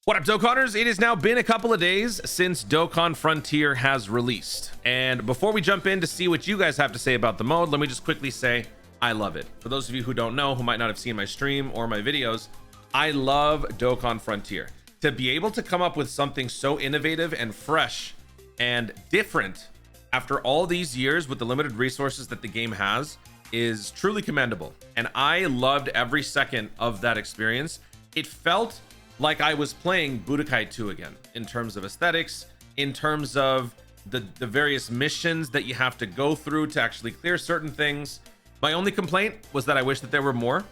What up, Dokkanners? It has now been a couple of days since Dokkan Frontier has released. And before we jump in to see what you guys have to say about the mode, let me just quickly say, I love it. For those of you who don't know, who might not have seen my stream or my videos, I love Dokkan Frontier. To be able to come up with something so innovative and fresh and different after all these years with the limited resources that the game has is truly commendable. And I loved every second of that experience. It felt like I was playing Budokai 2 again, in terms of aesthetics, in terms of the various missions that you have to go through to actually clear certain things. My only complaint was that I wish that there were more.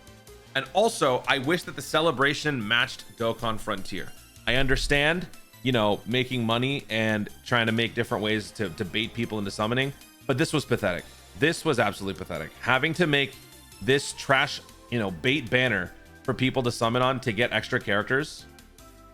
And also, I wish that the celebration matched Dokkan Frontier. I understand, you know, making money and trying to make different ways to bait people into summoning, but this was pathetic. This was absolutely pathetic. Having to make this trash, you know, bait banner for people to summon on to get extra characters,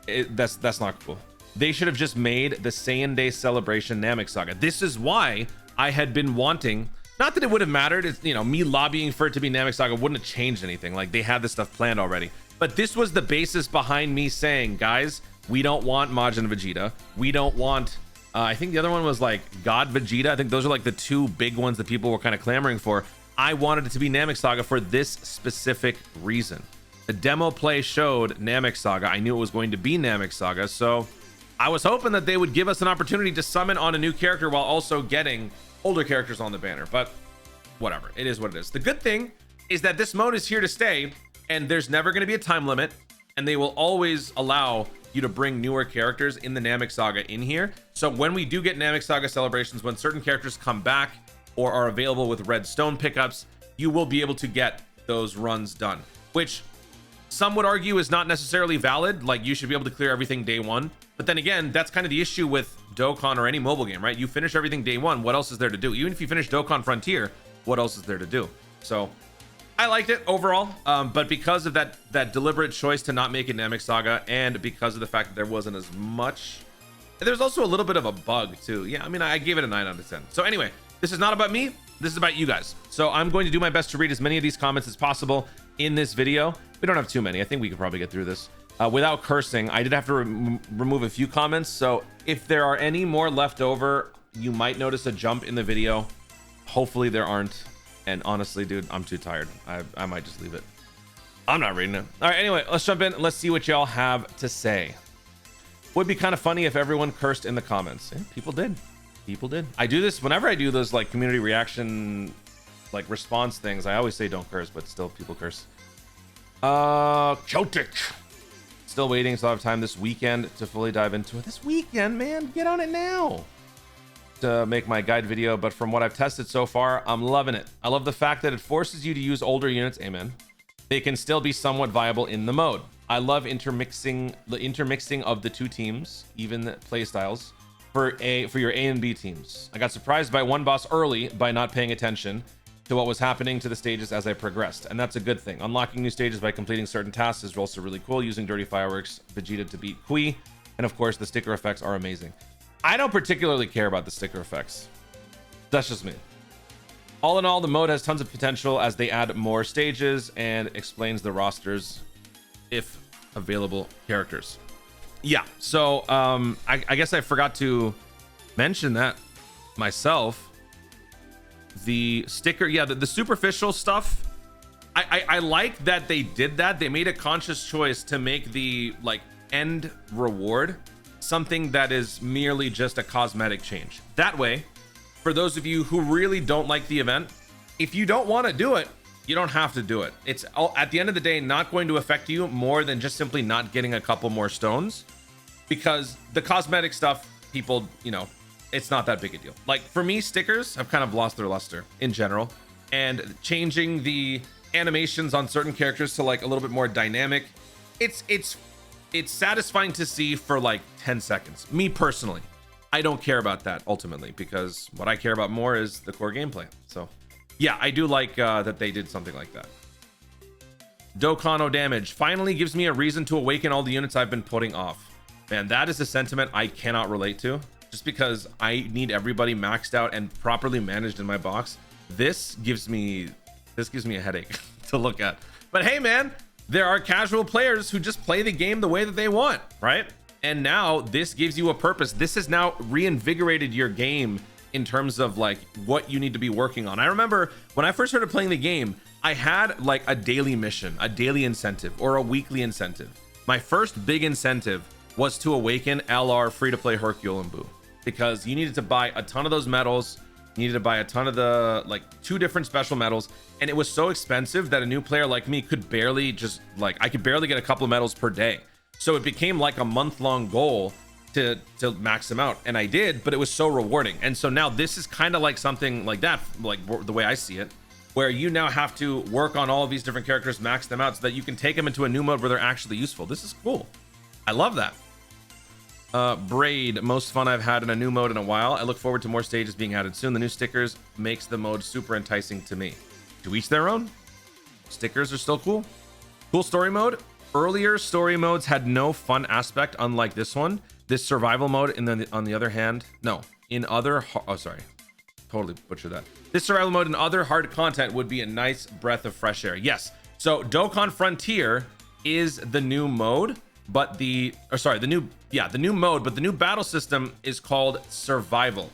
that's not cool. They should have just made the Saiyan Day celebration Namek Saga. This is why I had been wanting, not that it would have mattered, it's, you know, me lobbying for it to be Namek Saga wouldn't have changed anything. Like, they had this stuff planned already, but this was the basis behind me saying, guys, we don't want Majin Vegeta, we don't want I think the other one was like God Vegeta. I think those are like the two big ones that people were kind of clamoring for. I wanted it to be Namek Saga for this specific reason. The demo play showed Namek Saga. I knew it was going to be Namek Saga, so I was hoping that they would give us an opportunity to summon on a new character while also getting older characters on the banner, but whatever, it is what it is. The good thing is that this mode is here to stay, and there's never going to be a time limit, and they will always allow you to bring newer characters in the Namek Saga in here. So when we do get Namek Saga celebrations, when certain characters come back or are available with red stone pickups, you will be able to get those runs done, which some would argue is not necessarily valid. Like, you should be able to clear everything day one, but then again, that's kind of the issue with Dokkan or any mobile game, right? You finish everything day one, what else is there to do? Even if you finish Dokkan Frontier, what else is there to do? So I liked it overall, but because of that deliberate choice to not make it Namek Saga, and because of the fact that there wasn't as much, there's also a little bit of a bug too. Yeah, I mean, I gave it a 9 out of 10. So anyway, this is not about me, this is about you guys. So I'm going to do my best to read as many of these comments as possible in this video. We don't have too many. I think we could probably get through this without cursing. I did have to remove a few comments, so if there are any more left over, you might notice a jump in the video. Hopefully there aren't. And honestly, dude, I'm too tired. I might just leave it. I'm not reading it. All right, anyway, let's jump in. Let's see what y'all have to say. Would be kind of funny if everyone cursed in the comments. Yeah, people did. People did. I do this whenever I do those like community reaction, like response things. I always say don't curse, but still people curse. Celtic. Still waiting, so I have time this weekend to fully dive into it. This weekend, man, get on it now. To make my guide video, but from what I've tested so far, I'm loving it. I love the fact that it forces you to use older units. Amen. They can still be somewhat viable in the mode. I love the intermixing of the two teams, even play styles for your A and B teams. I got surprised by one boss early by not paying attention to what was happening to the stages as I progressed, and that's a good thing. Unlocking new stages by completing certain tasks is also really cool. Using dirty fireworks Vegeta to beat Kui, and of course the sticker effects are amazing. I don't particularly care about the sticker effects. That's just me. All in all, the mode has tons of potential as they add more stages and explains the rosters if available characters. Yeah, so I guess I forgot to mention that myself. The sticker, yeah, the superficial stuff, I like that they did that. They made a conscious choice to make the like end reward something that is merely just a cosmetic change. That way, for those of you who really don't like the event, if you don't want to do it, you don't have to do it. It's at the end of the day not going to affect you more than just simply not getting a couple more stones, because the cosmetic stuff, people, you know, it's not that big a deal. Like for me, stickers have kind of lost their luster in general, and changing the animations on certain characters to like a little bit more dynamic, it's satisfying to see for like 10 seconds. Me personally, I don't care about that ultimately, because what I care about more is the core gameplay. So yeah, I do like that they did something like that. Dokkan damage finally gives me a reason to awaken all the units I've been putting off. Man, that is a sentiment I cannot relate to, just because I need everybody maxed out and properly managed in my box. This gives me a headache to look at. But hey man, there are casual players who just play the game the way that they want, right? And now this gives you a purpose. This has now reinvigorated your game in terms of like what you need to be working on. I remember when I first started playing the game, I had like a daily mission, a daily incentive, or a weekly incentive. My first big incentive was to awaken LR free-to-play Hercule and Boo, because you needed to buy a ton of those medals. You needed to buy a ton of the like 2 different special medals, and it was so expensive that a new player like me could barely just like, I could barely get a couple of medals per day. So it became like a month-long goal to max them out, and I did, but it was so rewarding. And so now this is kind of like something like that, like the way I see it, where you now have to work on all of these different characters, max them out so that you can take them into a new mode where they're actually useful. This is cool. I love that. Braid, most fun I've had in a new mode in a while. I look forward to more stages being added soon. The new stickers makes the mode super enticing to me. To each their own. Stickers are still cool. Cool story mode. Earlier story modes had no fun aspect, unlike this one. This survival mode, and then on the other hand, no, in other, oh sorry, totally butchered that. This survival mode and other hard content would be a nice breath of fresh air. Yes, so Dokkan Frontier is the new mode, but the new mode, but the new battle system is called survival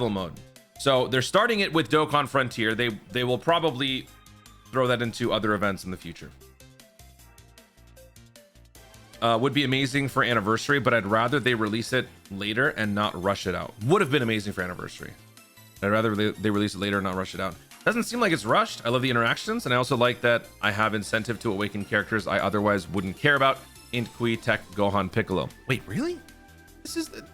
mode. So they're starting it with Dokkan Frontier. They will probably throw that into other events in the future. Would be amazing for anniversary, but I'd rather they release it later and not rush it out. Would have been amazing for anniversary. I'd rather they release it later and not rush it out. Doesn't seem like it's rushed. I love the interactions, and I also like that I have incentive to awaken characters I otherwise wouldn't care about. Int, Kui, Tech, Gohan, Piccolo. Wait, really?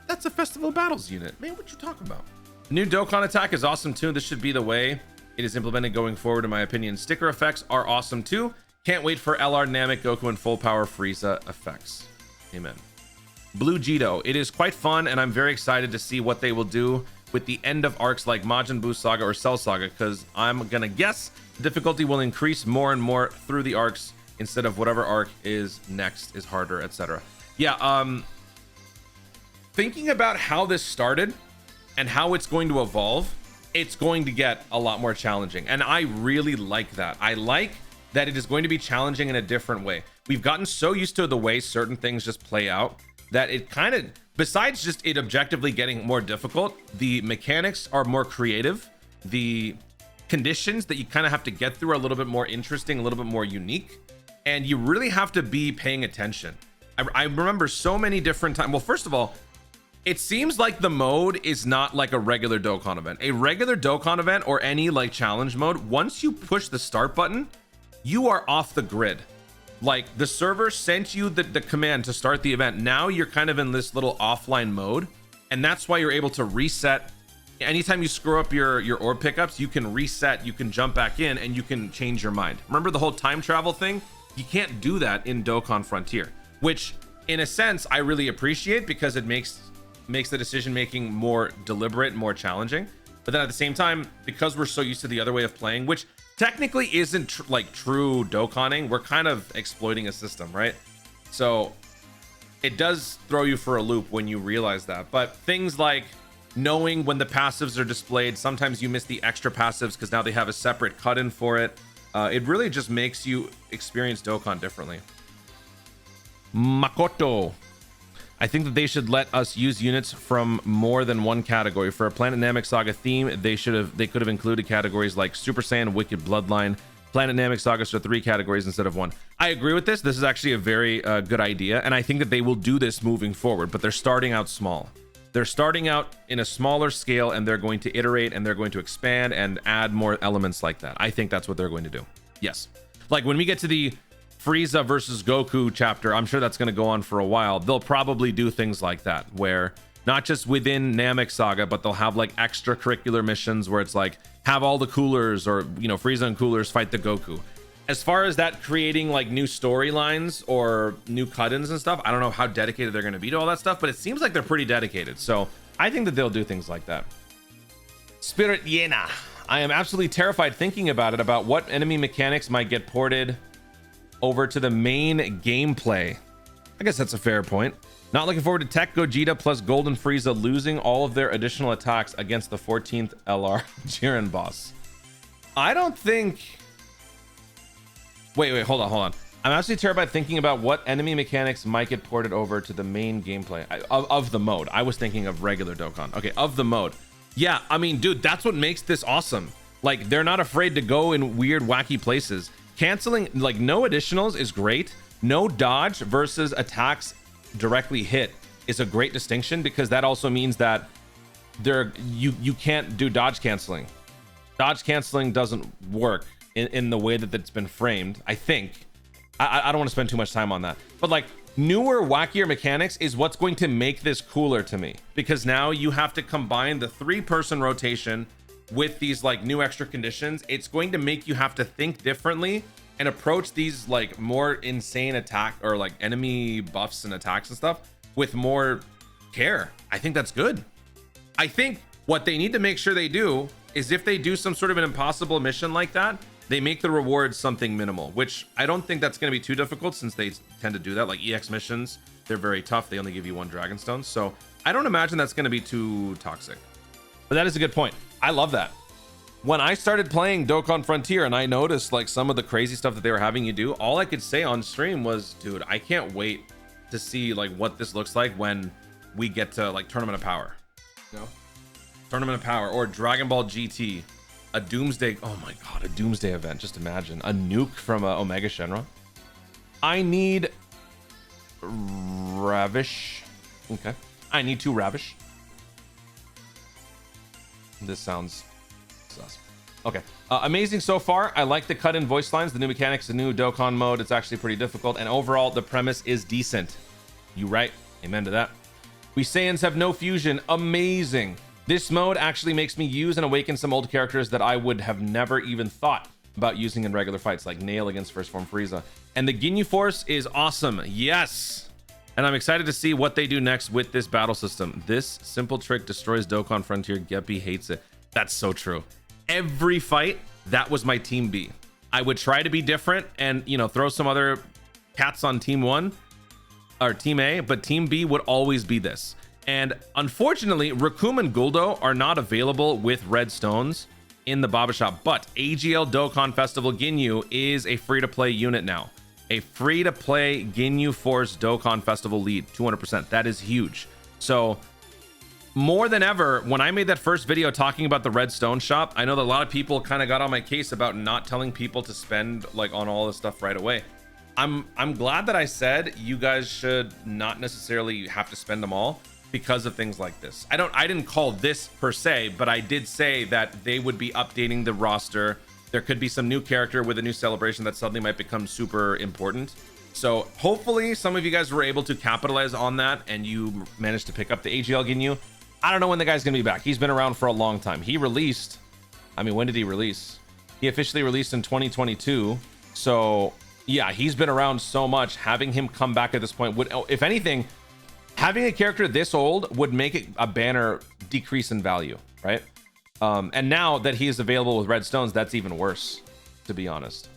That's a Festival Battles unit. Man, what you talking about? New Dokkan attack is awesome too. This should be the way it is implemented going forward, in my opinion. Sticker effects are awesome too. Can't wait for LR Namek, Goku, and full power Frieza effects. Amen. Blue Jito. It is quite fun, and I'm very excited to see what they will do with the end of arcs like Majin Buu Saga or Cell Saga, because I'm gonna guess the difficulty will increase more and more through the arcs instead of whatever arc is next is harder, etc. Yeah, thinking about how this started and how it's going to evolve, it's going to get a lot more challenging, and I really like that. I like that it is going to be challenging in a different way. We've gotten so used to the way certain things just play out that it kind of, besides just it objectively getting more difficult, the mechanics are more creative. The conditions that you kind of have to get through are a little bit more interesting, a little bit more unique, and you really have to be paying attention. I remember so many different times. Well, first of all, it seems like the mode is not like a regular Dokkan event. A regular Dokkan event or any like challenge mode, once you push the start button, you are off the grid. Like the server sent you the command to start the event. Now you're kind of in this little offline mode, and that's why you're able to reset. Anytime you screw up your orb pickups, you can reset, you can jump back in, and you can change your mind. Remember the whole time travel thing? You can't do that in Dokkan Frontier, which in a sense I really appreciate, because it makes the decision making more deliberate, more challenging. But then at the same time, because we're so used to the other way of playing, which technically isn't like true Dokkaning, we're kind of exploiting a system, right? So it does throw you for a loop when you realize that. But things like knowing when the passives are displayed, sometimes you miss the extra passives because now they have a separate cut-in for it. It really just makes you experience Dokkan differently. Makoto. I think that they should let us use units from more than one category. For a Planet Namek Saga theme, they could have included categories like Super Saiyan, Wicked, Bloodline. Planet Namek Sagas are 3 categories instead of 1. I agree with this. This is actually a very good idea, and I think that they will do this moving forward, but they're starting out small. They're starting out in a smaller scale, and they're going to iterate, and they're going to expand and add more elements like that. I think that's what they're going to do. Yes. Like when we get to the Frieza versus Goku chapter, I'm sure that's going to go on for a while. They'll probably do things like that, where not just within Namek Saga, but they'll have like extracurricular missions where it's like have all the coolers, or you know, Frieza and coolers fight the Goku. As far as that creating like new storylines or new cut-ins and stuff, I don't know how dedicated they're going to be to all that stuff, but it seems like they're pretty dedicated. So I think that they'll do things like that. Spirit Yena. I am absolutely terrified thinking about it, about what enemy mechanics might get ported over to the main gameplay. I guess that's a fair point. Not looking forward to Tech Gogeta plus Golden Frieza losing all of their additional attacks against the 14th LR Jiren boss. I don't think... Wait, hold on. I'm absolutely terrified thinking about what enemy mechanics might get ported over to the main gameplay of the mode. I was thinking of regular Dokkan. Okay, of the mode. Yeah, I mean, dude, that's what makes this awesome. Like, they're not afraid to go in weird, wacky places. Canceling, like, no additionals is great. No dodge versus attacks directly hit is a great distinction, because that also means that you can't do dodge canceling. Dodge canceling doesn't work in the way that it's been framed, I think. I don't want to spend too much time on that, but like, newer, wackier mechanics is what's going to make this cooler to me, because now you have to combine the 3-person rotation with these like new extra conditions. It's going to make you have to think differently and approach these like more insane attack or like enemy buffs and attacks and stuff with more care. I think that's good. I think what they need to make sure they do is, if they do some sort of an impossible mission like that, they make the rewards something minimal, which I don't think that's going to be too difficult, since they tend to do that. Like EX missions, they're very tough. They only give you 1 Dragonstone. So I don't imagine that's going to be too toxic. But that is a good point. I love that. When I started playing Dokkan Frontier and I noticed like some of the crazy stuff that they were having you do, all I could say on stream was, dude, I can't wait to see like what this looks like when we get to like Tournament of Power. You know? Tournament of Power or Dragon Ball GT. A Doomsday, oh my god, a Doomsday event. Just imagine a nuke from Omega Shenron. I need Ravish. Okay, I need 2 Ravish. This sounds sus. Okay, amazing so far. I like the cut-in voice lines, the new mechanics, the new Dokkan mode. It's actually pretty difficult, and overall the premise is decent. You right? Amen to that. We Saiyans have no fusion. Amazing. This mode actually makes me use and awaken some old characters that I would have never even thought about using in regular fights, like Nail against First Form Frieza. And the Ginyu Force is awesome. Yes! And I'm excited to see what they do next with this battle system. This simple trick destroys Dokkan Frontier. Geppy hates it. That's so true. Every fight, that was my Team B. I would try to be different and, you know, throw some other cats on Team 1 or Team A, but Team B would always be this. And unfortunately, Raccoon and Guldo are not available with red stones in the Baba Shop, but AGL Dokkan Festival Ginyu is a free-to-play unit now. A free-to-play Ginyu Force Dokkan Festival lead, 200%. That is huge. So more than ever, when I made that first video talking about the red stone shop, I know that a lot of people kind of got on my case about not telling people to spend like on all this stuff right away. I'm glad that I said you guys should not necessarily have to spend them all, because of things like this. I didn't call this per se, but I did say that they would be updating the roster. There could be some new character with a new celebration that suddenly might become super important. So hopefully some of you guys were able to capitalize on that and you managed to pick up the AGL Ginyu. I don't know when the guy's gonna be back. He's been around for a long time. He released, I mean, when did he release? He officially released in 2022. So yeah, he's been around so much. Having him come back at this point would, if anything, having a character this old would make it a banner decrease in value, right? And now that he is available with red stones, that's even worse, to be honest.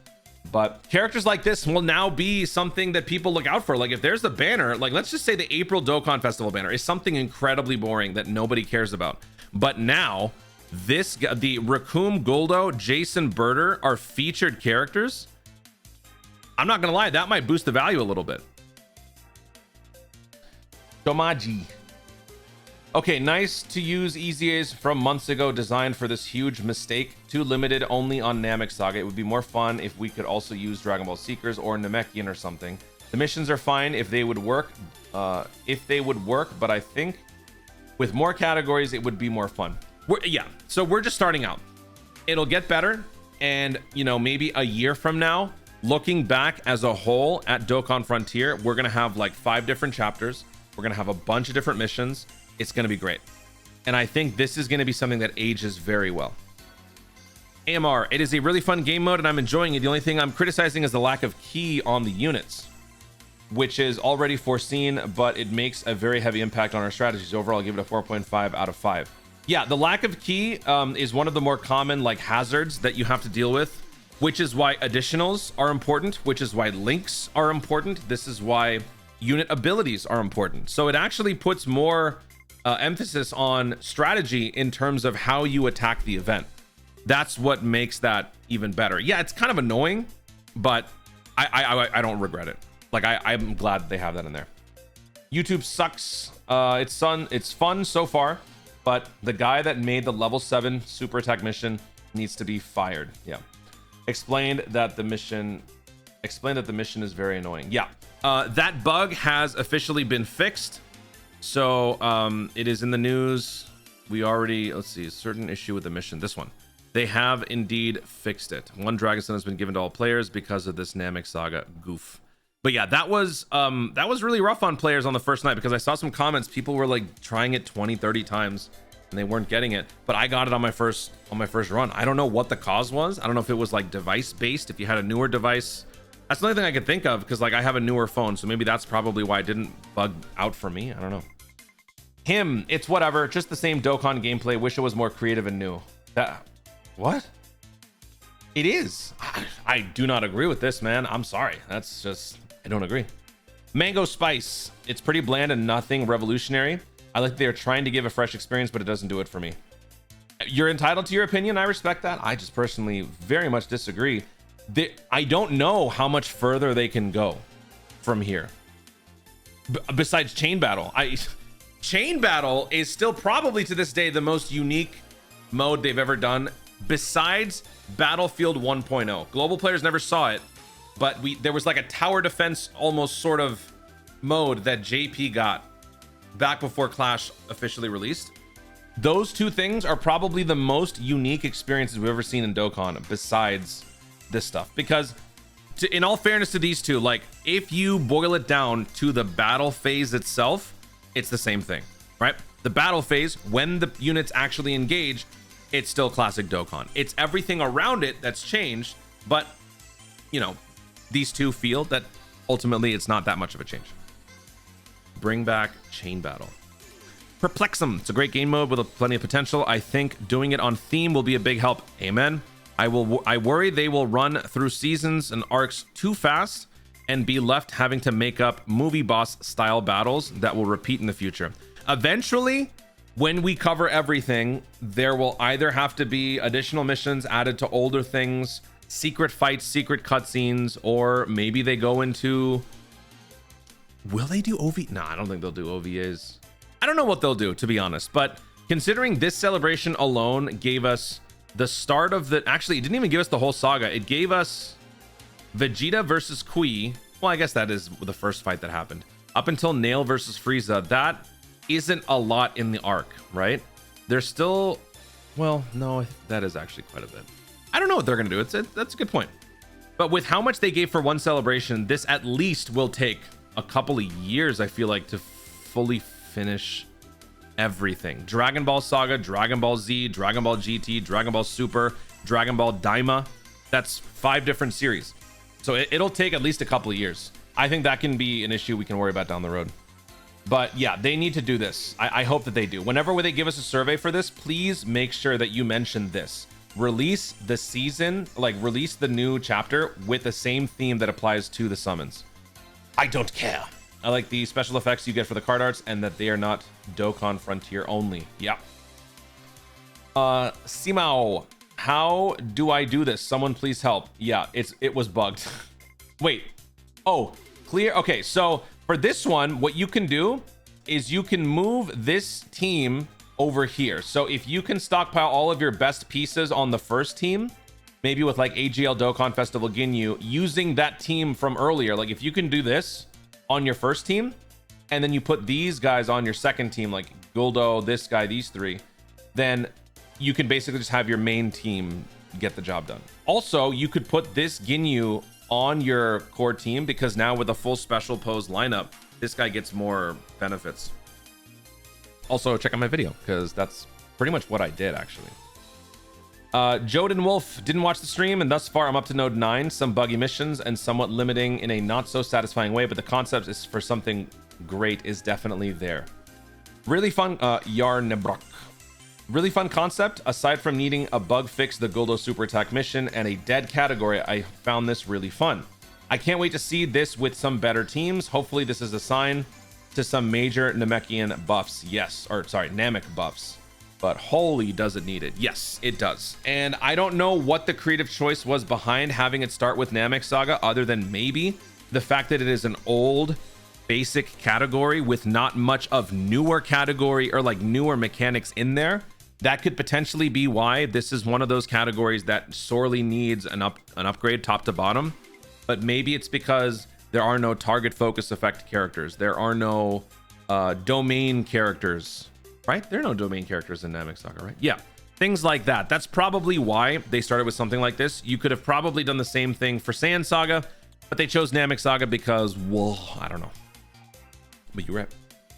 But characters like this will now be something that people look out for. Like if there's a banner, like let's just say the April Dokkan Festival banner is something incredibly boring that nobody cares about. But now the Raccoon, Guldo, Jason, Birder are featured characters. I'm not gonna lie, that might boost the value a little bit. Domaji. Okay, nice to use EZAs from months ago designed for this huge mistake. Too limited only on Namek Saga. It would be more fun if we could also use Dragon Ball Seekers or Namekian or something. The missions are fine if they would work, but I think with more categories it would be more fun. So we're just starting out. It'll get better, and you know, maybe a year from now, looking back as a whole at Dokkan Frontier, we're gonna have like 5 different chapters. We're gonna have a bunch of different missions. It's gonna be great, and I think this is gonna be something that ages very well. AMR, it is a really fun game mode and I'm enjoying it. The only thing I'm criticizing is the lack of ki on the units, which is already foreseen, but it makes a very heavy impact on our strategies. Overall, I'll give it a 4.5 out of 5. Yeah, the lack of ki is one of the more common like hazards that you have to deal with, which is why additionals are important, which is why links are important. This is why unit abilities are important. So it actually puts more emphasis on strategy in terms of how you attack the event. That's what makes that even better. Yeah, it's kind of annoying, but I don't regret it. Like I'm glad they have that in there. YouTube sucks. It's fun so far, but the guy that made the level 7 super attack mission needs to be fired. Yeah. Explained that the mission is very annoying. Yeah. That bug has officially been fixed. So it is in the news. We already, let's see, a certain issue with the mission. This one. They have indeed fixed it. One Dragon Stone has been given to all players because of this Namek Saga goof. But yeah, that was really rough on players on the first night, because I saw some comments. People were like trying it 20, 30 times and they weren't getting it. But I got it on my first run. I don't know what the cause was. I don't know if it was like device based, if you had a newer device. That's the only thing I could think of, because like I have a newer phone, so maybe that's probably why it didn't bug out for me. I don't know. It's whatever, just the same Dokkan gameplay. Wish it was more creative and new. What? It is. I do not agree with this, man. I'm sorry. That's just, I don't agree. Mango Spice. It's pretty bland and nothing revolutionary. I like that they're trying to give a fresh experience, but it doesn't do it for me. You're entitled to your opinion. I respect that. I just personally very much disagree. I don't know how much further they can go from here. Besides Chain Battle. Chain Battle is still probably to this day the most unique mode they've ever done, besides Battlefield 1.0. Global players never saw it, but there was like a tower defense almost sort of mode that JP got back before Clash officially released. Those two things are probably the most unique experiences we've ever seen in Dokkan besides this stuff, because in all fairness to these two, like if you boil it down to the battle phase itself, it's the same thing, right? The battle phase, when the units actually engage, it's still classic Dokkan. It's everything around it that's changed, but you know, these two feel that ultimately it's not that much of a change. Bring back Chain Battle. Perplexum. It's a great game mode with plenty of potential. I think doing it on theme will be a big help. Amen. I worry they will run through seasons and arcs too fast and be left having to make up movie boss style battles that will repeat in the future. Eventually, when we cover everything, there will either have to be additional missions added to older things, secret fights, secret cutscenes, or maybe they go into... Will they do OV? No, I don't think they'll do OVAs. I don't know what they'll do, to be honest, but considering this celebration alone gave us the start of the... Actually, it didn't even give us the whole saga. It gave us Vegeta versus Kui. Well, I guess that is the first fight that happened. Up until Nail versus Frieza, that isn't a lot in the arc, right? There's still... Well, no, that is actually quite a bit. I don't know what they're going to do. That's a good point. But with how much they gave for one celebration, this at least will take a couple of years, I feel like, to fully finish everything. Dragon Ball Saga, Dragon Ball Z, Dragon Ball GT, Dragon Ball Super, Dragon Ball Daima. That's 5 different series. So it'll take at least a couple of years. I think that can be an issue we can worry about down the road. But yeah, they need to do this. I hope that they do. Whenever they give us a survey for this, please make sure that you mention this. Release the season, like release the new chapter with the same theme that applies to the summons. I don't care. I like the special effects you get for the card arts and that they are not Dokkan Frontier only. Yeah. Simao, how do I do this? Someone please help. Yeah, it was bugged. Wait. Oh, clear. Okay, so for this one, what you can do is you can move this team over here. So if you can stockpile all of your best pieces on the first team, maybe with like AGL Dokkan Festival Ginyu, using that team from earlier, like if you can do this on your first team, and then you put these guys on your second team, like Guldo, this guy, these 3, then you can basically just have your main team get the job done. Also, you could put this Ginyu on your core team, because now with a full special pose lineup, this guy gets more benefits. Also, check out my video, because that's pretty much what I did, actually. Joden Wolf didn't watch the stream, and thus far I'm up to node 9. Some buggy missions and somewhat limiting in a not so satisfying way, but the concept is for something great is definitely there. Really fun, Yarnebrok. Really fun concept. Aside from needing a bug fix, the Guldo super attack mission and a dead category, I found this really fun. I can't wait to see this with some better teams. Hopefully this is a sign to some major Namekian buffs. Yes, or sorry, Namek buffs. but holy, does it need it? Yes, it does. And I don't know what the creative choice was behind having it start with Namek Saga, other than maybe the fact that it is an old basic category with not much of newer category or like newer mechanics in there. That could potentially be why this is one of those categories that sorely needs an upgrade top to bottom. But maybe it's because there are no target focus effect characters. There are no domain characters, right? There are no domain characters in Namek Saga, right? Yeah, things like that. That's probably why they started with something like this. You could have probably done the same thing for Saiyan Saga, but they chose Namek Saga because, well, I don't know. But you're right.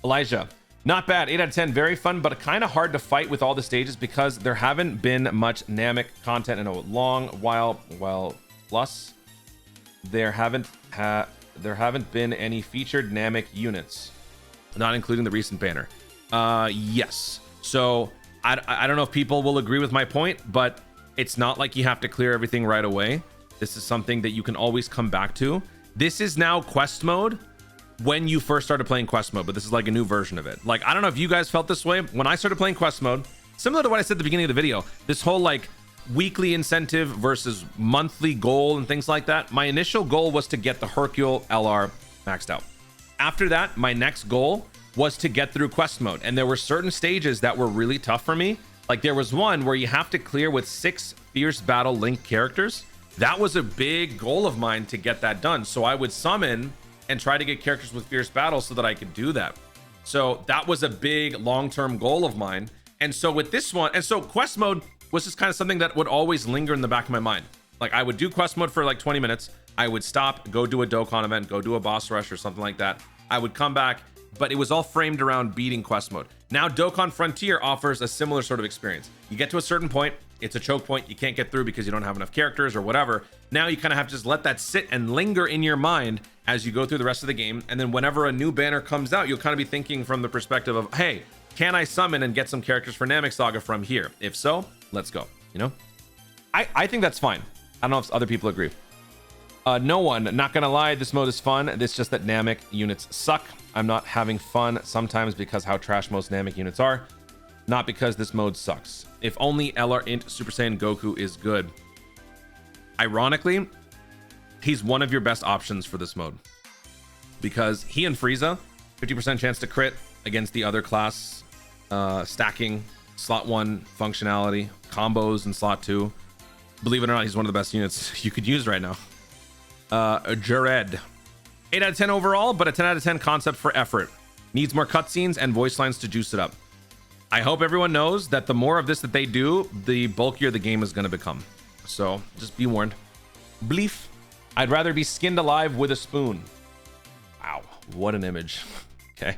Elijah, not bad. 8 out of 10. Very fun, but kind of hard to fight with all the stages because there haven't been much Namek content in a long while. Well, plus there haven't been any featured Namek units, not including the recent banner. Yes. So I don't know if people will agree with my point, but it's not like you have to clear everything right away. This is something that you can always come back to. This is now quest mode when you first started playing quest mode, but this is like a new version of it. Like, I don't know if you guys felt this way when I started playing quest mode, similar to what I said at the beginning of the video, this whole like weekly incentive versus monthly goal and things like that. My initial goal was to get the Hercule LR maxed out. After that, my next goal was to get through quest mode. And there were certain stages that were really tough for me. Like there was one where you have to clear with 6 Fierce Battle Link characters. That was a big goal of mine to get that done. So I would summon and try to get characters with Fierce Battle so that I could do that. So that was a big long-term goal of mine. And so with this one, and so quest mode was just kind of something that would always linger in the back of my mind. Like I would do quest mode for like 20 minutes. I would stop, go do a Dokkan event, go do a boss rush or something like that. I would come back, but it was all framed around beating quest mode. Now Dokkan Frontier offers a similar sort of experience. You get to a certain point, it's a choke point, you can't get through because you don't have enough characters or whatever. Now you kind of have to just let that sit and linger in your mind as you go through the rest of the game. And then whenever a new banner comes out, you'll kind of be thinking from the perspective of, hey, can I summon and get some characters for Namek Saga from here? If so, let's go, you know? I think that's fine. I don't know if other people agree. No one, not gonna lie, this mode is fun. It's just that Namek units suck. I'm not having fun sometimes because how trash most Namek units are, not because this mode sucks. If only LR Int Super Saiyan Goku is good. Ironically, he's one of your best options for this mode because he and Frieza, 50% chance to crit against the other class, stacking, slot 1 functionality, combos in slot 2. Believe it or not, he's one of the best units you could use right now. Jared, 8 out of 10 overall, but a 10 out of 10 concept for effort. Needs more cutscenes and voice lines to juice it up. I hope everyone knows that the more of this that they do, the bulkier the game is going to become. So just be warned. Bleef, I'd rather be skinned alive with a spoon. Wow, what an image. Okay.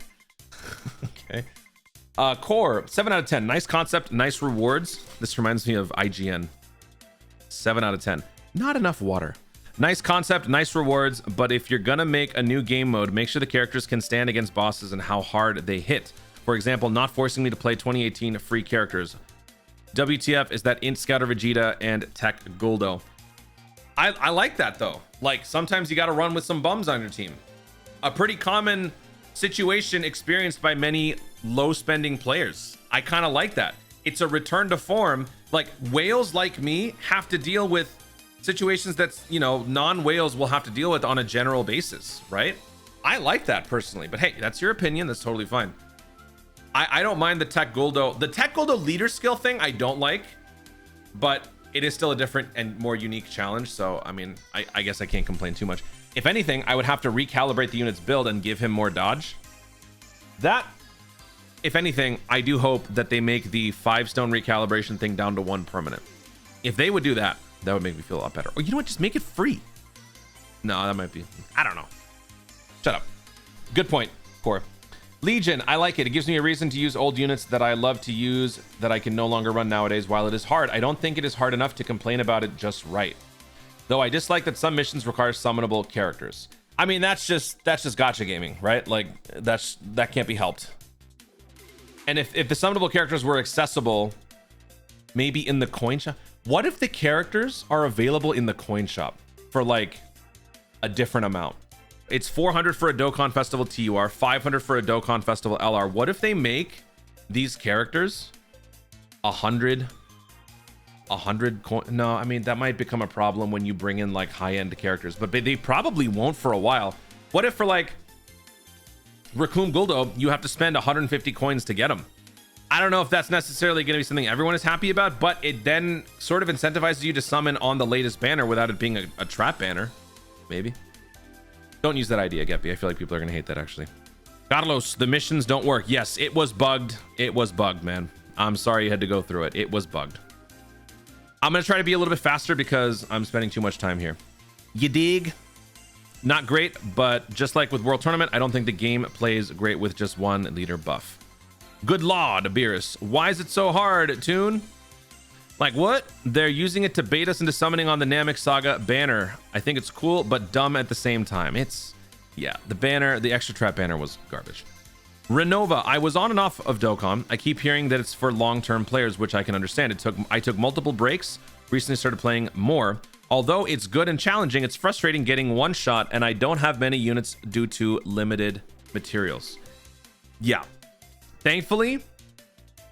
Okay. Core, 7 out of 10. Nice concept, nice rewards. This reminds me of IGN. 7 out of 10. Not enough water. Nice concept, nice rewards, but if you're gonna make a new game mode, make sure the characters can stand against bosses and how hard they hit. For example, not forcing me to play 2018 free characters. WTF is that Int Scouter Vegeta and Tech Guldo. I like that though. Like sometimes you gotta run with some bums on your team. A pretty common situation experienced by many low spending players. I kind of like that. It's a return to form. Like whales like me have to deal with situations that, you know, non-whales will have to deal with on a general basis, right? I like that personally, but hey, that's your opinion. That's totally fine. I don't mind the Tech Guldo. The Tech Guldo leader skill thing I don't like, but it is still a different and more unique challenge. So, I mean, I guess I can't complain too much. If anything, I would have to recalibrate the unit's build and give him more dodge. That, if anything, I do hope that they make the 5-stone recalibration thing down to 1 permanent. If they would do that, that would make me feel a lot better. Or you know what? Just make it free. No, that might be, I don't know. Shut up. Good point, Core. Legion, I like it. It gives me a reason to use old units that I love to use that I can no longer run nowadays. While it is hard, I don't think it is hard enough to complain about it just right. Though I dislike that some missions require summonable characters. I mean, that's just gacha gaming, right? Like that can't be helped. And if the summonable characters were accessible, maybe in the coin shop. What if the characters are available in the coin shop for like a different amount? It's 400 for a Dokkan Festival TUR, 500 for a Dokkan Festival LR. What if they make these characters 100 coin. No, I mean, that might become a problem when you bring in like high-end characters, but they probably won't for a while. What if for like Raccoon Guldo, you have to spend 150 coins to get them? I don't know if that's necessarily going to be something everyone is happy about, but it then sort of incentivizes you to summon on the latest banner without it being a trap banner. Maybe. Don't use that idea, Geppy. I feel like people are going to hate that, actually. Carlos, the missions don't work. Yes, it was bugged. It was bugged, man. I'm sorry you had to go through it. It was bugged. I'm going to try to be a little bit faster because I'm spending too much time here. You dig? Not great, but just like with World Tournament, I don't think the game plays great with just one leader buff. Good lord, Beerus. Why is it so hard, Toon? Like what? They're using it to bait us into summoning on the Namek Saga banner. I think it's cool, but dumb at the same time. Yeah, the banner, the extra trap banner was garbage. Renova, I was on and off of Dokkan. I keep hearing that it's for long-term players, which I can understand. I took multiple breaks, recently started playing more. Although it's good and challenging, it's frustrating getting one shot, and I don't have many units due to limited materials. Yeah. Thankfully,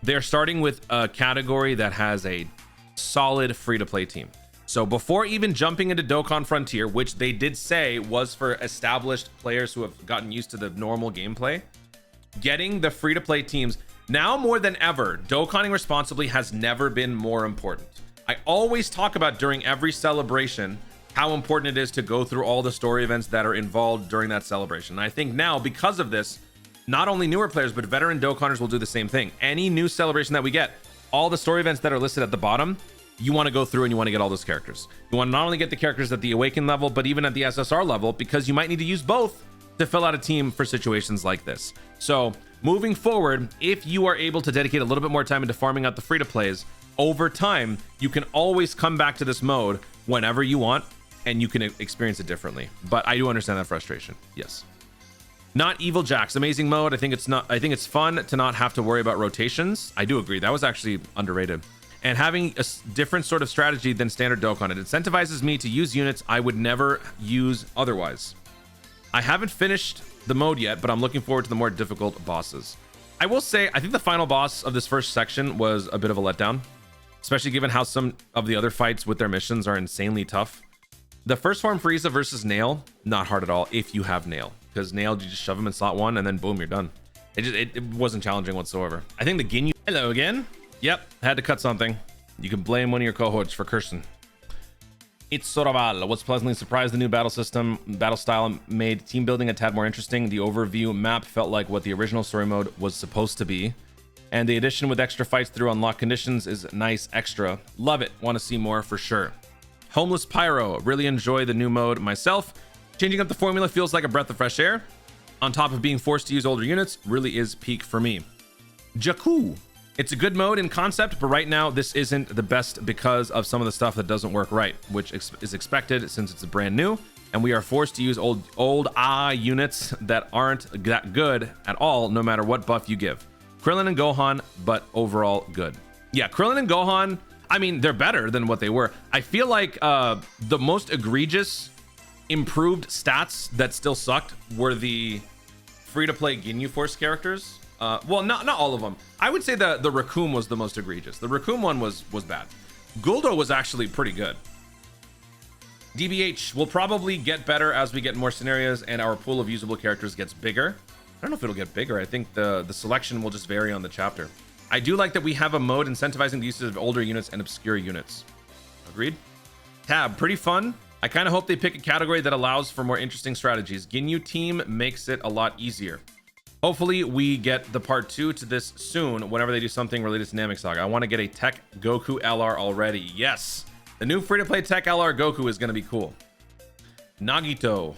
they're starting with a category that has a solid free-to-play team. So before even jumping into Dokkan Frontier, which they did say was for established players who have gotten used to the normal gameplay, getting the free-to-play teams, now more than ever, Dokkaning responsibly has never been more important. I always talk about during every celebration how important it is to go through all the story events that are involved during that celebration. And I think now, because of this, not only newer players, but veteran Dokkaners will do the same thing. Any new celebration that we get, all the story events that are listed at the bottom, you want to go through and you want to get all those characters. You want to not only get the characters at the Awaken level, but even at the SSR level, because you might need to use both to fill out a team for situations like this. So moving forward, if you are able to dedicate a little bit more time into farming out the free-to-plays, over time, you can always come back to this mode whenever you want, and you can experience it differently. But I do understand that frustration. Yes. Not Evil Jacks, amazing mode. I think it's fun to not have to worry about rotations. I do agree. That was actually underrated. And having a different sort of strategy than standard Dokkan. It incentivizes me to use units I would never use otherwise. I haven't finished the mode yet, but I'm looking forward to the more difficult bosses. I will say, I think the final boss of this first section was a bit of a letdown, especially given how some of the other fights with their missions are insanely tough. The first form Frieza versus Nail, not hard at all if you have Nail, because Nail, you just shove him in slot 1 and then boom, you're done. It wasn't challenging whatsoever. I think the Ginyu... Hello again. Yep, had to cut something. You can blame one of your cohorts for cursing. It's Soraval. Was pleasantly surprised the new battle style made team building a tad more interesting. The overview map felt like what the original story mode was supposed to be. And the addition with extra fights through unlocked conditions is nice extra. Love it. Want to see more for sure. Homeless Pyro. Really enjoy the new mode myself. Changing up the formula feels like a breath of fresh air. On top of being forced to use older units, really is peak for me. Jakku. It's a good mode in concept, but right now this isn't the best because of some of the stuff that doesn't work right, which is expected since it's brand new, and we are forced to use old units that aren't that good at all, no matter what buff you give. Krillin and Gohan, but overall good. Yeah, Krillin and Gohan, I mean, they're better than what they were. I feel like the most egregious improved stats that still sucked were the free-to-play Ginyu Force characters. Well, not all of them. I would say the Raccoon was the most egregious. The Raccoon one was bad. Guldo was actually pretty good. DBH will probably get better as we get more scenarios and our pool of usable characters gets bigger. I don't know if it'll get bigger. I think the selection will just vary on the chapter. I do like that we have a mode incentivizing the usage of older units and obscure units. Agreed? Tab, pretty fun. I kind of hope they pick a category that allows for more interesting strategies. Ginyu team makes it a lot easier. Hopefully we get the part 2 to this soon whenever they do something related to Namek Saga. I want to get a Tech Goku LR already. Yes, the new free-to-play Tech LR Goku is going to be cool. Nagito.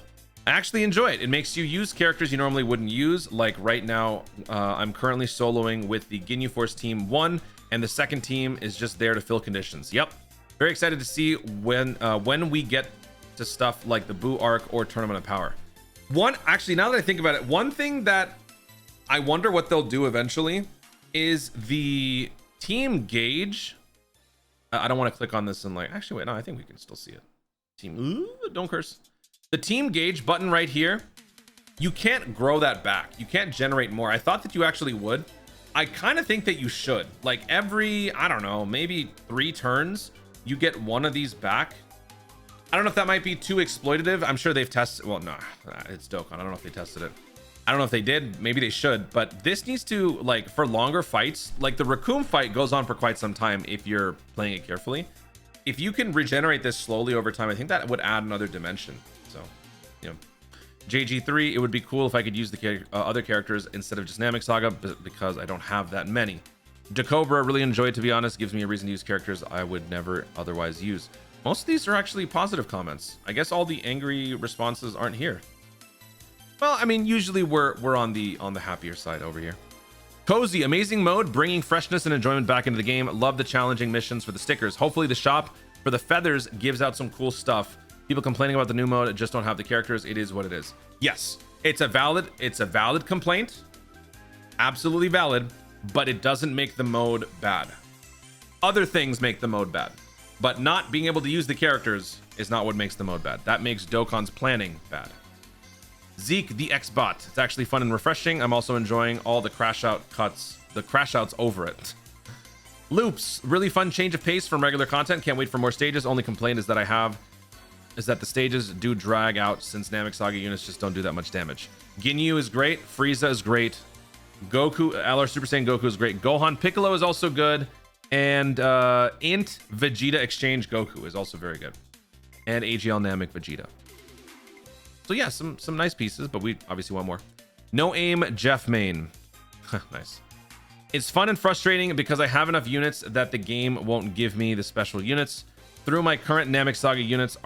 I actually enjoy it. It makes you use characters you normally wouldn't use. Like right now, I'm currently soloing with the Ginyu Force Team 1, and the second team is just there to fill conditions. Yep. Very excited to see when we get to stuff like the Buu Arc or Tournament of Power. Actually, now that I think about it, one thing that I wonder what they'll do eventually is the team gauge. I don't want to click on this and like, actually, wait, no, I think we can still see it. Team, don't curse. The team gauge button right here, you can't grow that back. You can't generate more. I thought that you actually would, I kind of think that you should. Like every, I don't know, maybe 3 turns, you get one of these back. I don't know if that might be too exploitative. I'm sure they've tested. Well, no, it's Dokkan. I don't know if they tested it. I don't know if they did. Maybe they should. But this needs to, like, for longer fights, like the Raccoon fight goes on for quite some time if you're playing it carefully. If you can regenerate this slowly over time, I think that would add another dimension. So, you know, JG3, it would be cool if I could use the other characters instead of just Namek Saga, because I don't have that many. Decobra, really enjoyed, to be honest. Gives me a reason to use characters I would never otherwise use. Most of these are actually positive comments. I guess all the angry responses aren't here. Well, I mean, usually we're on the happier side over here. Cozy, amazing mode, bringing freshness and enjoyment back into the game. Love the challenging missions for the stickers. Hopefully the shop for the feathers gives out some cool stuff. People complaining about the new mode just don't have the characters. It is what it is. Yes, it's a valid complaint. Absolutely valid, but it doesn't make the mode bad. Other things make the mode bad, but not being able to use the characters is not what makes the mode bad. That makes Dokkan's planning bad. Zeke, the X-Bot. It's actually fun and refreshing. I'm also enjoying all the crash out cuts, the crash outs over it. Loops, really fun change of pace from regular content. Can't wait for more stages. Only complaint is that the stages do drag out since Namek Saga units just don't do that much damage. Ginyu is great. Frieza is great. Goku, LR Super Saiyan Goku is great. Gohan Piccolo is also good. And Int Vegeta Exchange Goku is also very good. And AGL Namek Vegeta. So yeah, some nice pieces, but we obviously want more. No Aim Jeff Main. Nice. It's fun and frustrating because I have enough units that the game won't give me the special units. My current Namek Saga units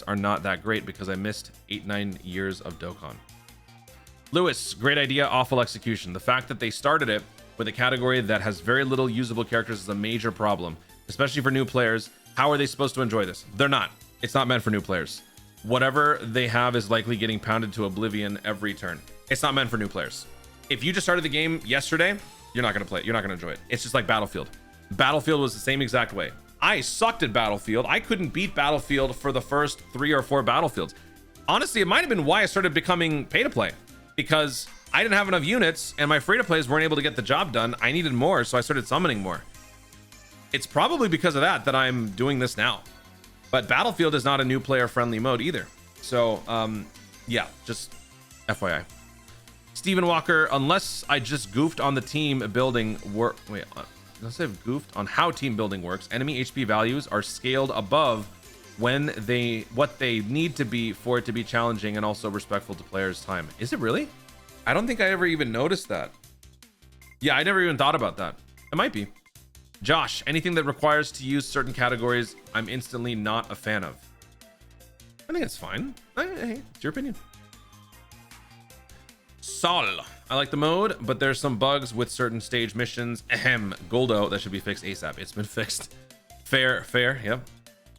are not that great because I missed 8-9 years of Dokkan. Lewis, great idea, awful execution. The fact that they started it with a category that has very little usable characters is a major problem, especially for new players. How are they supposed to enjoy this? They're not. It's not meant for new players. Whatever they have is likely getting pounded to oblivion every turn. It's not meant for new players. If you just started the game yesterday, you're not going to play it. You're not going to enjoy it. It's just like Battlefield. Battlefield was the same exact way. I sucked at Battlefield. I couldn't beat Battlefield for the first 3 or 4 Battlefields. Honestly, it might have been why I started becoming pay to play, because I didn't have enough units and my free to plays weren't able to get the job done. I needed more, so I started summoning more. It's probably because of that I'm doing this now. But Battlefield is not a new player friendly mode either. So, yeah, just FYI. Stephen Walker, unless I just goofed on the team building work. Wait, unless I've goofed on how team building works, enemy HP values are scaled above what they need to be for it to be challenging and also respectful to players' time. Is it really? I don't think I ever even noticed that. Yeah, I never even thought about that. It might be. Josh, anything that requires to use certain categories, I'm instantly not a fan of. I think it's fine. Hey, it's your opinion. Sol, I like the mode, but there's some bugs with certain stage missions. Ahem, Goldo, that should be fixed ASAP. It's been fixed. Fair, yep.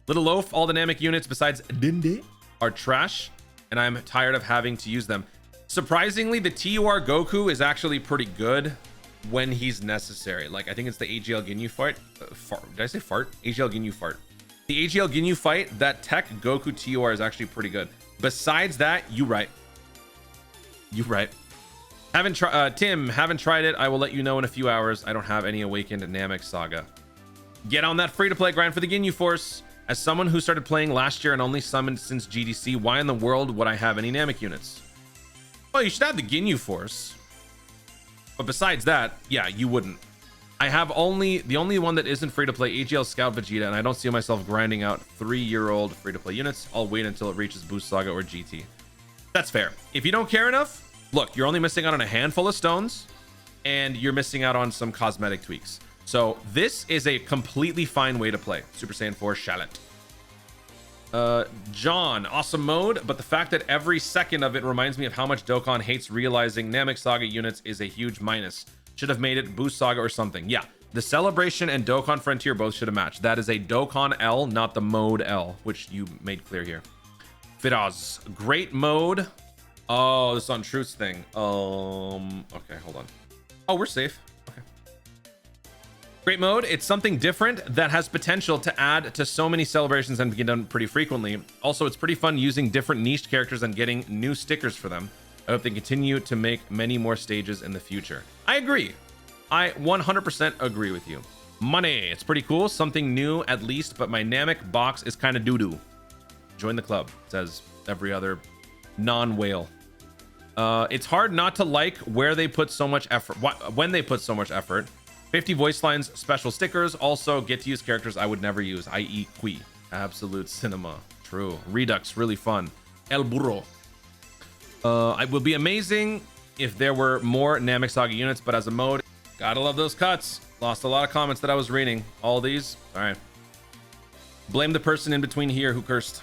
Little Loaf, all the Namek units besides Dinde are trash, and I'm tired of having to use them. Surprisingly, the TUR Goku is actually pretty good when he's necessary. Like, I think it's the AGL Ginyu fight. Did I say fart? AGL Ginyu fart. The AGL Ginyu fight, that tech Goku TUR is actually pretty good. Besides that, you right. Tim, haven't tried it. I will let you know in a few hours. I don't have any awakened Namek Saga. Get on that free-to-play grind for the Ginyu Force. As someone who started playing last year and only summoned since GDC, why in the world would I have any Namek units? Well, you should have the Ginyu Force. But besides that, yeah, you wouldn't. I have the only one that isn't free to play, AGL Scout Vegeta, and I don't see myself grinding out 3-year-old free to play units. I'll wait until it reaches Boost Saga or GT. That's fair. If you don't care enough, look, you're only missing out on a handful of stones, and you're missing out on some cosmetic tweaks. So this is a completely fine way to play Super Saiyan 4 Shallot. John, awesome mode, but the fact that every second of it reminds me of how much Dokkan hates realizing Namek Saga units is a huge minus. Should have made it Boost Saga or something. Yeah, the Celebration and Dokkan Frontier both should have matched. That is a Dokkan L, not the mode L, which you made clear here. Firaz, great mode. Oh, this on Truth's thing. Okay, hold on. Oh, we're safe. Okay. Great mode. It's something different that has potential to add to so many celebrations and get done pretty frequently. Also, it's pretty fun using different niche characters and getting new stickers for them. I hope they continue to make many more stages in the future. I agree. I 100% agree with you. Money, it's pretty cool. Something new at least, but my Namek box is kind of doo-doo. Join the club, says every other non-whale. It's hard not to like where they put so much effort, when they put so much effort. 50 voice lines, special stickers, also get to use characters I would never use, i.e. Qui. Absolute cinema. True. Redux, really fun. El Burro. It would be amazing if there were more Namek Saga units, but as a mode, gotta love those cuts. Lost a lot of comments that I was reading. All these. All right. Blame the person in between here who cursed.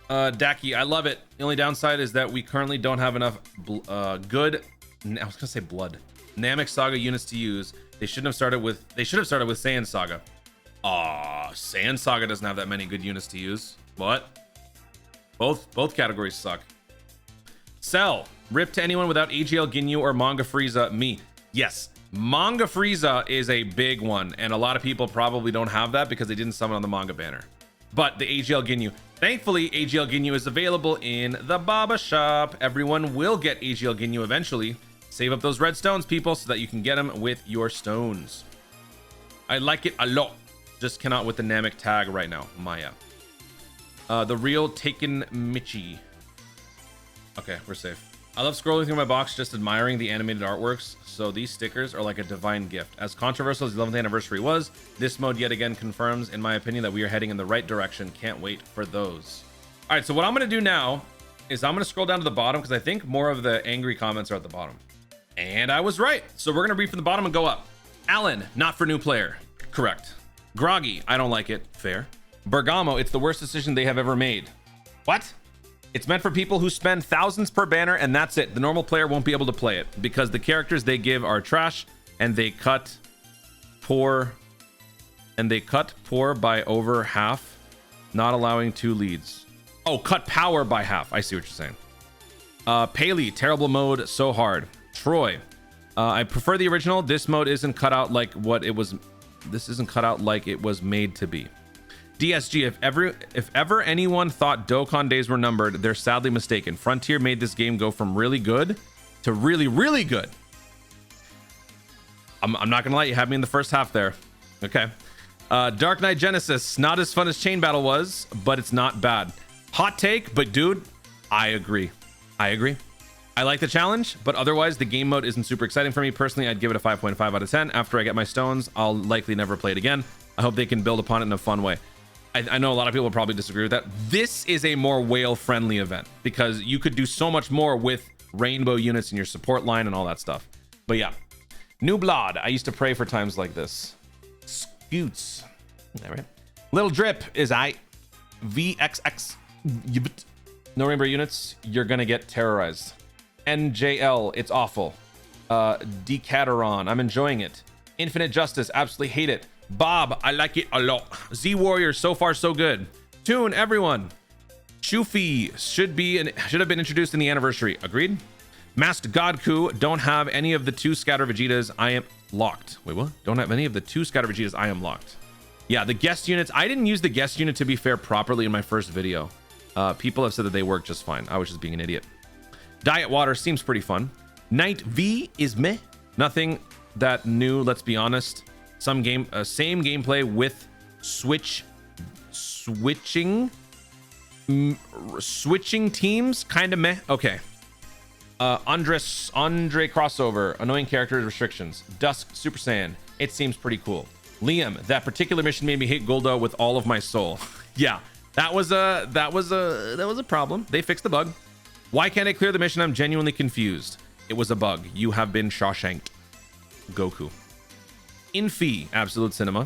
Daki, I love it. The only downside is that we currently don't have enough good, I was gonna say blood, Namek Saga units to use. They should have started with Saiyan Saga. Saiyan Saga doesn't have that many good units to use. What? Both categories suck. Sell. Rip to anyone without AGL Ginyu or Manga Frieza. Me. Yes. Manga Frieza is a big one, and a lot of people probably don't have that because they didn't summon on the manga banner. But the AGL Ginyu. Thankfully, AGL Ginyu is available in the Baba shop. Everyone will get AGL Ginyu eventually. Save up those red stones, people, so that you can get them with your stones. I like it a lot. Just cannot with the Namek tag right now. Maya. The real Taken Michi. Okay, we're safe. I love scrolling through my box just admiring the animated artworks, so these stickers are like a divine gift. As controversial as the 11th anniversary was, this mode yet again confirms, in my opinion, that we are heading in the right direction. Can't wait for those. All right, so what I'm going to do now is I'm going to scroll down to the bottom because I think more of the angry comments are at the bottom. And I was right. So we're going to read from the bottom and go up. Alan, not for new player. Correct. Groggy, I don't like it. Fair. Bergamo, it's the worst decision they have ever made. What? It's meant for people who spend thousands per banner, and that's it. The normal player won't be able to play it because the characters they give are trash, and they cut poor by over half, not allowing 2 leads. Oh, cut power by half. I see what you're saying. Paley, terrible mode, so hard. Troy, I prefer the original. This mode isn't cut out like what it was. This isn't cut out like it was made to be. DSG, if ever anyone thought Dokkan days were numbered, they're sadly mistaken. Frontier made this game go from really good to really, really good. I'm not gonna lie, you had me in the first half there. Okay. Dark Knight Genesis, not as fun as Chain Battle was, but it's not bad. Hot take, but dude, I agree. I like the challenge, but otherwise the game mode isn't super exciting for me. Personally, I'd give it a 5.5 out of 10. After I get my stones, I'll likely never play it again. I hope they can build upon it in a fun way. I know a lot of people will probably disagree with that. This is a more whale-friendly event because you could do so much more with rainbow units in your support line and all that stuff. But yeah. New Blood. I used to pray for times like this. Scoots. All right. Little Drip is VXX. No rainbow units. You're going to get terrorized. NJL. It's awful. Decateron. I'm enjoying it. Infinite Justice. Absolutely hate it. Bob, I like it a lot. Z Warrior, so far so good. Tune, everyone. Shufi should have been introduced in the anniversary. Agreed. Masked Godku, don't have any of the 2 Scatter Vegetas. I am locked. Wait, what? Don't have any of the 2 Scatter Vegetas. I am locked. Yeah, the guest units. I didn't use the guest unit, to be fair, properly in my first video. People have said that they work just fine. I was just being an idiot. Diet Water seems pretty fun. Night V is meh. Nothing that new, let's be honest. Same gameplay with switching teams, kind of meh. Okay. Andre crossover, annoying characters, restrictions. Dusk Super Saiyan, it seems pretty cool. Liam, that particular mission made me hate Goldo with all of my soul. Yeah, that was a problem. They fixed the bug. Why can't I clear the mission? I'm genuinely confused. It was a bug. You have been Shawshanked. Goku. Infi, absolute cinema.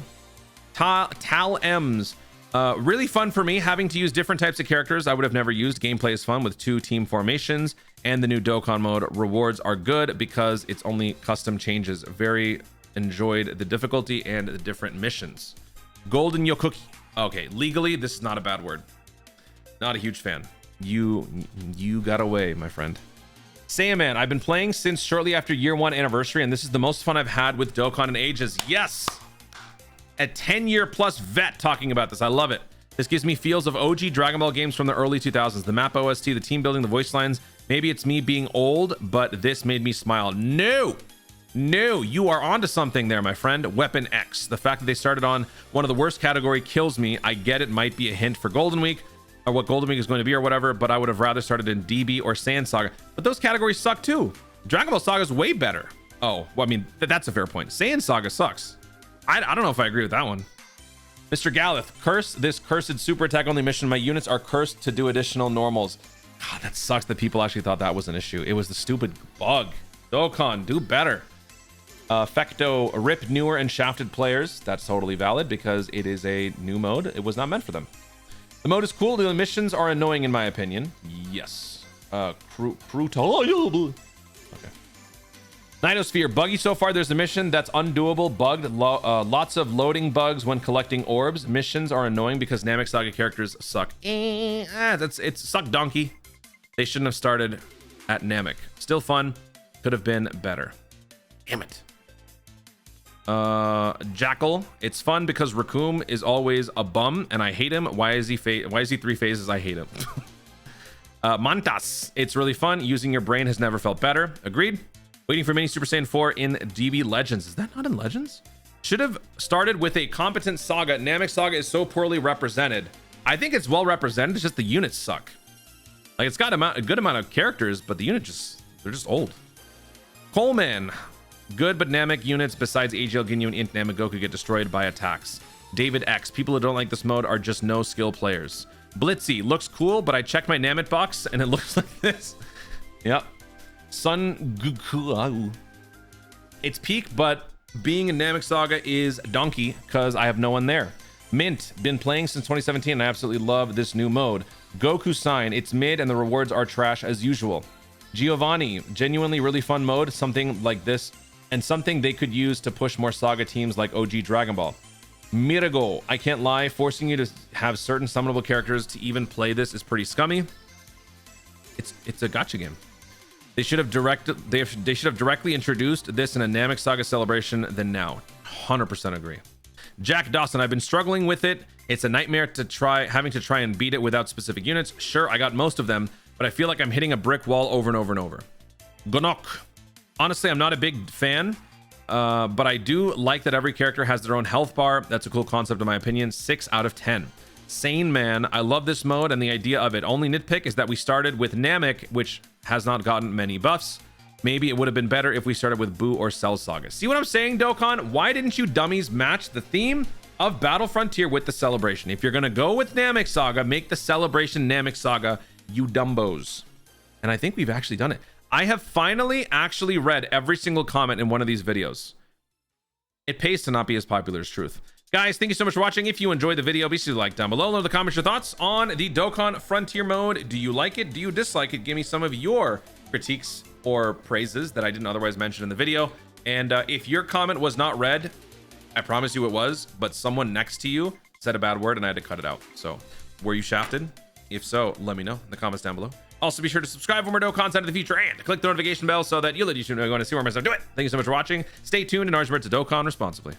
Tal M's, really fun for me having to use different types of characters I would have never used. Gameplay is fun with 2 team formations, and the new Dokkan mode rewards are good because it's only custom changes. Very enjoyed the difficulty and the different missions. Golden Yokuki. Okay, legally this is not a bad word. Not a huge fan. You got away, my friend. Saiyaman, I've been playing since shortly after year 1 anniversary, and this is the most fun I've had with Dokkan in ages. Yes! A 10-year plus vet talking about this. I love it. This gives me feels of OG Dragon Ball games from the early 2000s. The map OST, the team building, the voice lines Maybe it's me being old, but this made me smile. No, you are onto something there, my friend. Weapon X. The fact that they started on one of the worst category kills me. I get it might be a hint for Golden Week, or what Golden Week is going to be or whatever, but I would have rather started in DB or Sand Saga. But those categories suck too. Dragon Ball Saga is way better. Oh, well, I mean, that's a fair point. Sand Saga sucks. I don't know if I agree with that one. Mr. Galeth, curse this cursed super attack only mission. My units are cursed to do additional normals. God, that sucks that people actually thought that was an issue. It was the stupid bug. Dokkan, do better. Fecto, rip newer and shafted players. That's totally valid because it is a new mode. It was not meant for them. The mode is cool. The missions are annoying in my opinion. Yes. Crutal. Okay. Nightosphere, buggy so far. There's a mission that's undoable, bugged. Lots of loading bugs when collecting orbs. Missions are annoying because Namek Saga characters suck. It's suck donkey. They shouldn't have started at Namek. Still fun. Could have been better. Damn it. Jackal, it's fun because Raccoon is always a bum and I hate him. Why is he 3 phases? I hate him. Mantas, it's really fun. Using your brain has never felt better. Agreed. Waiting for Mini Super Saiyan 4 in DB Legends. Is that not in Legends? Should have started with a competent saga. Namek Saga is so poorly represented. I think it's well represented. It's just the units suck. Like, it's got a good amount of characters, but the units they're just old. Coleman, good, but Namek units besides AGL, Ginyu, and Int Namek Goku get destroyed by attacks. David X, people who don't like this mode are just no skill players. Blitzy, looks cool, but I checked my Namek box and it looks like this. Yep. Sun Goku. It's peak, but being in Namek Saga is donkey because I have no one there. Mint, been playing since 2017 and I absolutely love this new mode. Goku Sign, it's mid and the rewards are trash as usual. Giovanni, genuinely really fun mode, something like this, and something they could use to push more saga teams like OG Dragon Ball. Mirago, I can't lie, forcing you to have certain summonable characters to even play this is pretty scummy. It's a gacha game. They should have directly introduced this in a Namek Saga celebration than now. 100% agree. Jack Dawson, I've been struggling with it. It's a nightmare to having to try and beat it without specific units. Sure, I got most of them, but I feel like I'm hitting a brick wall over and over and over. Gonok, honestly, I'm not a big fan, but I do like that every character has their own health bar. That's a cool concept in my opinion. 6 out of 10. Sane Man, I love this mode and the idea of it. Only nitpick is that we started with Namek, which has not gotten many buffs. Maybe it would have been better if we started with Boo or Cell Saga. See what I'm saying, Dokkan? Why didn't you dummies match the theme of Battle Frontier with the celebration? If you're gonna go with Namek Saga, make the celebration Namek Saga, you dumbos. And I think we've actually done it. I have finally actually read every single comment in one of these videos. It pays to not be as popular as truth. Guys, thank you so much for watching. If you enjoyed the video, be sure to like down below. Leave in the comments your thoughts on the Dokkan Frontier mode. Do you like it? Do you dislike it? Give me some of your critiques or praises that I didn't otherwise mention in the video. And if your comment was not read, I promise you it was, but someone next to you said a bad word and I had to cut it out. So were you shafted? If so, let me know in the comments down below. Also, be sure to subscribe for more Dokkan content in the future and click the notification bell so that you'll let you know when I see more myself do it. Thank you so much for watching. Stay tuned and remember to Dokkan responsibly.